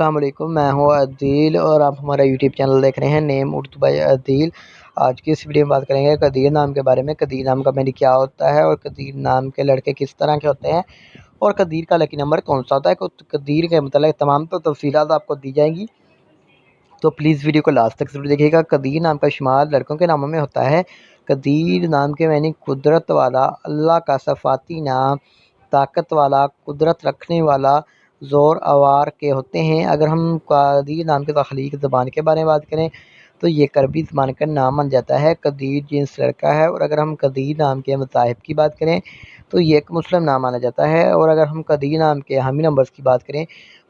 السلام علیکم، میں ہوں عدیل اور آپ ہمارا یوٹیوب چینل دیکھ رہے ہیں نیم اردو بائی عدیل۔ آج کی اس ویڈیو میں بات کریں گے قدیر نام کے بارے میں۔ قدیر نام کا معنی کیا ہوتا ہے اور قدیر نام کے لڑکے کس طرح کے ہوتے ہیں اور قدیر کا لکی نمبر کون سا ہوتا ہے۔ قدیر کے متعلق تمام تفصیلات آپ کو دی جائیں گی، تو پلیز ویڈیو کو لاسٹ تک ضرور دیکھیے گا۔ قدیر نام کا شمار لڑکوں کے ناموں میں ہوتا ہے۔ قدیر نام کے معنی قدرت والا، اللہ کا صفاتی نام، طاقت والا، قدرت رکھنے والا، زور آور کے ہوتے ہیں۔ اگر ہم قدیر نام کے تخلیق زبان کے بارے میں بات کریں تو یہ کربی زبان کا نام بن جاتا ہے۔ قدیر جنس لڑکا ہے، اور اگر ہم قدیر نام کے مصاحب کی بات کریں تو یہ ایک مسلم نام مانا جاتا ہے۔ اور اگر ہم قدیر نام کے حامی نمبرز کی بات کریں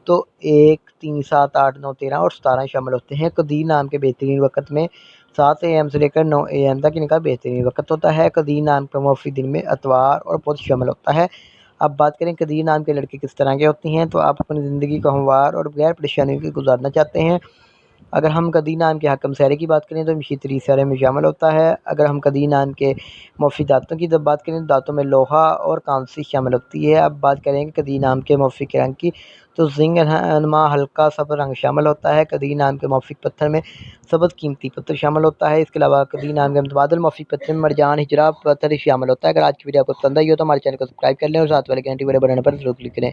تو 1، 3، 7، 8، 9، 13 اور 17 شامل ہوتے ہیں۔ قدیر نام کے بہترین وقت میں 7 AM سے لے کر 9 AM تک ان کا بہترین وقت ہوتا ہے۔ قدیر نام کا موفی دن میں اتوار اور بدھ شامل ہوتا ہے۔ اب بات کریں قدیر نام کے لڑکے کس طرح کے ہوتے ہیں، تو آپ اپنی زندگی کو ہموار اور بغیر پریشانیوں کے گزارنا چاہتے ہیں۔ اگر ہم قدیر نام کے حکم سیرے کی بات کریں تو مشیتری سیرے میں شامل ہوتا ہے۔ اگر ہم قدیر نام کے موفی دانتوں کی جب بات کریں تو دانتوں میں لوہا اور کانسی شامل ہوتی ہے۔ اب بات کریں کہ قدیر نام کے موفق رنگ کی تو زنگ نما ہلکا سبز رنگ شامل ہوتا ہے۔ قدیر نام کے موفق پتھر میں سبز قیمتی پتھر شامل ہوتا ہے۔ اس کے علاوہ قدیر نام کے متبادل موفق پتھر میں مرجان ہجرا پتھر شامل ہوتا ہے۔ اگر آج کی ویڈیو آپ کو پسند آئی ہو تو ہمارے چینل کو سبسکرائب کر لیں اور ساتھ والے گھنٹی والے بٹن پر ضرور کلک کریں۔